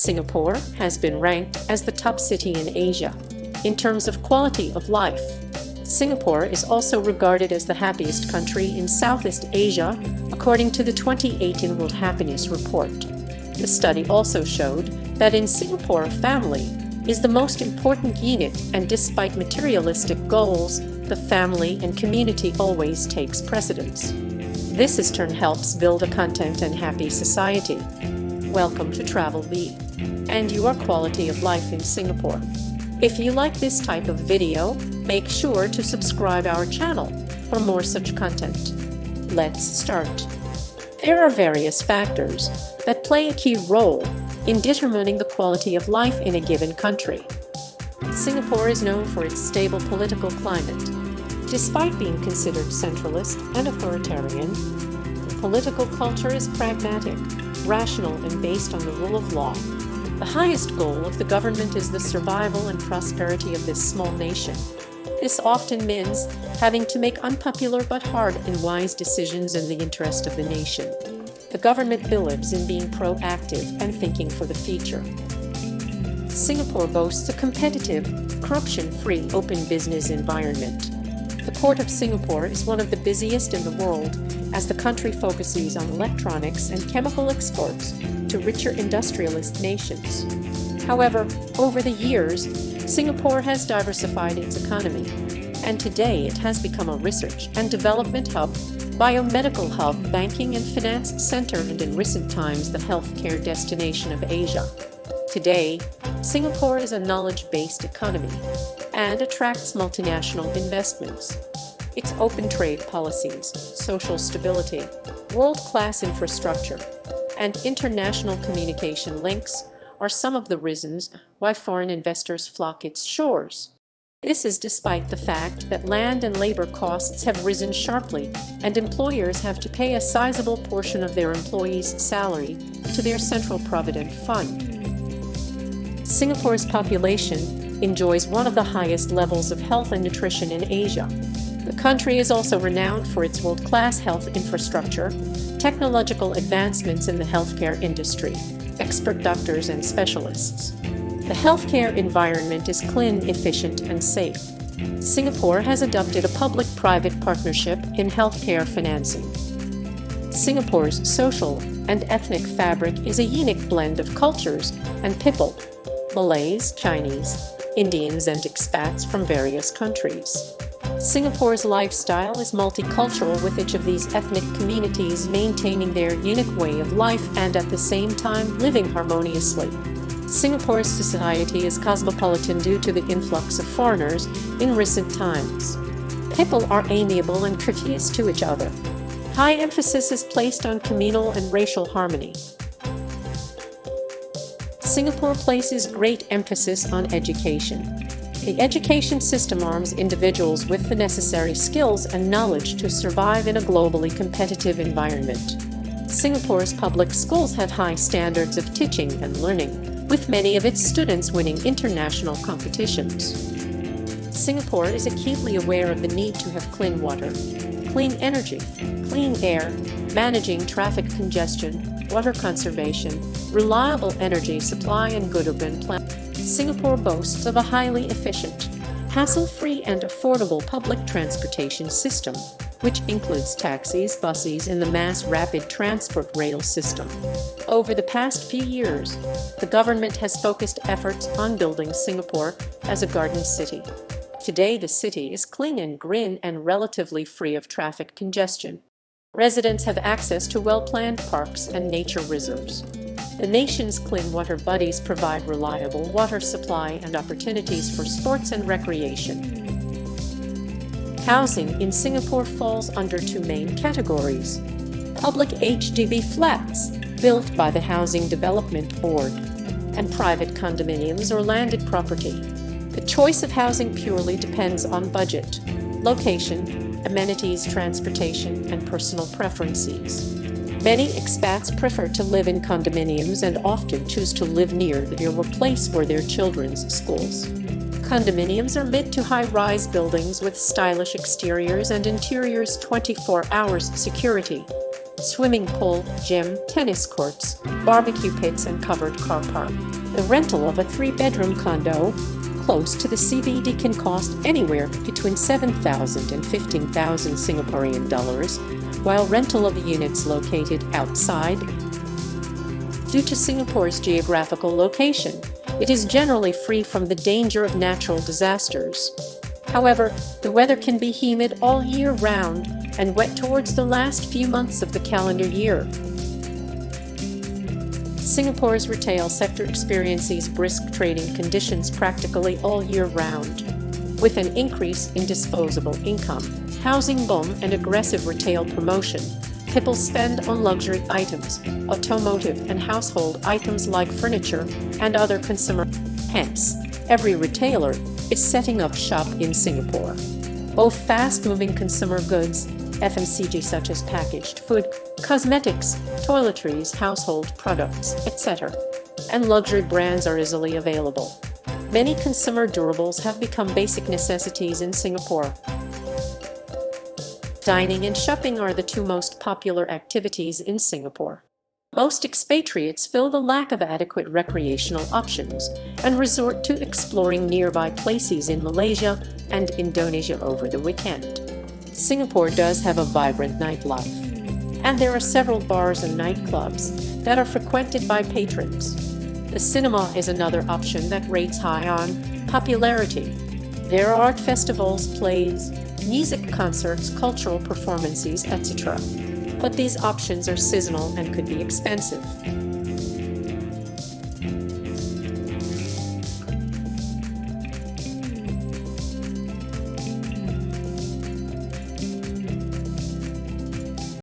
Singapore has been ranked as the top city in Asia in terms of quality of life. Singapore is also regarded as the happiest country in Southeast Asia, according to the 2018 World Happiness Report. The study also showed that in Singapore, family is the most important unit, and despite materialistic goals, the family and community always takes precedence. This in turn helps build a content and happy society. Welcome to Travel Bee and your quality of life in Singapore. If you like this type of video, make sure to subscribe our channel for more such content. Let's start. There are various factors that play a key role in determining the quality of life in a given country. Singapore is known for its stable political climate. Despite being considered centralist and authoritarian, the political culture is pragmatic, rational, and based on the rule of law. The highest goal of the government is the survival and prosperity of this small nation. This often means having to make unpopular but hard and wise decisions in the interest of the nation. The government believes in being proactive and thinking for the future. Singapore boasts a competitive, corruption-free, open business environment. The Port of Singapore is one of the busiest in the world, as the country focuses on electronics and chemical exports to richer industrialist nations. However, over the years, Singapore has diversified its economy, and today it has become a research and development hub, biomedical hub, banking and finance center, and in recent times the healthcare destination of Asia. Today, Singapore is a knowledge-based economy and attracts multinational investments. Its open trade policies, social stability, world-class infrastructure, and international communication links are some of the reasons why foreign investors flock its shores. This is despite the fact that land and labor costs have risen sharply, and employers have to pay a sizable portion of their employees' salary to their Central Provident Fund. Singapore's population enjoys one of the highest levels of health and nutrition in Asia. The country is also renowned for its world-class health infrastructure, technological advancements in the healthcare industry, expert doctors and specialists. The healthcare environment is clean, efficient, and safe. Singapore has adopted a public-private partnership in healthcare financing. Singapore's social and ethnic fabric is a unique blend of cultures and people: Malays, Chinese, Indians, and expats from various countries. Singapore's lifestyle is multicultural, with each of these ethnic communities maintaining their unique way of life and at the same time living harmoniously. Singapore's society is cosmopolitan due to the influx of foreigners in recent times. People are amiable and courteous to each other. High emphasis is placed on communal and racial harmony. Singapore places great emphasis on education. The education system arms individuals with the necessary skills and knowledge to survive in a globally competitive environment. Singapore's public schools have high standards of teaching and learning, with many of its students winning international competitions. Singapore is acutely aware of the need to have clean water, clean energy, clean air, managing traffic congestion, water conservation, reliable energy supply, and good urban planning. Singapore boasts of a highly efficient, hassle-free, and affordable public transportation system, which includes taxis, buses, and the mass rapid transport rail system. Over the past few years, the government has focused efforts on building Singapore as a garden city. Today, the city is clean and green and relatively free of traffic congestion. Residents have access to well-planned parks and nature reserves. The nation's clean water bodies provide reliable water supply and opportunities for sports and recreation. Housing in Singapore falls under two main categories: public HDB flats, built by the Housing Development Board, and private condominiums or landed property. The choice of housing purely depends on budget, location, amenities, transportation, and personal preferences. Many expats prefer to live in condominiums and often choose to live near the place for their children's schools. Condominiums are mid to high-rise buildings with stylish exteriors and interiors 24 hours security. swimming pool, gym, tennis courts, barbecue pits, and covered car park. The rental of a 3-bedroom condo close to the CBD can cost anywhere between 7,000 and 15,000 Singaporean dollars, while rental of units located outside. Due to Singapore's geographical location, it is generally free from the danger of natural disasters. However, the weather can be humid all year round and wet towards the last few months of the calendar year. Singapore's retail sector experiences brisk trading conditions practically all year round. With an increase in disposable income, housing boom, and aggressive retail promotion, people spend on luxury items, automotive and household items like furniture and other consumer. Hence, every retailer is setting up shop in Singapore. Both fast-moving consumer goods, FMCG such as packaged food, cosmetics, toiletries, household products, etc., and luxury brands are easily available. Many consumer durables have become basic necessities in Singapore. Dining and shopping are the two most popular activities in Singapore. Most expatriates feel the lack of adequate recreational options and resort to exploring nearby places in Malaysia and Indonesia over the weekend. Singapore does have a vibrant nightlife, and there are several bars and nightclubs that are frequented by patrons. The cinema is another option that rates high on popularity. There are art festivals, plays, music concerts, cultural performances, etc. But these options are seasonal and could be expensive.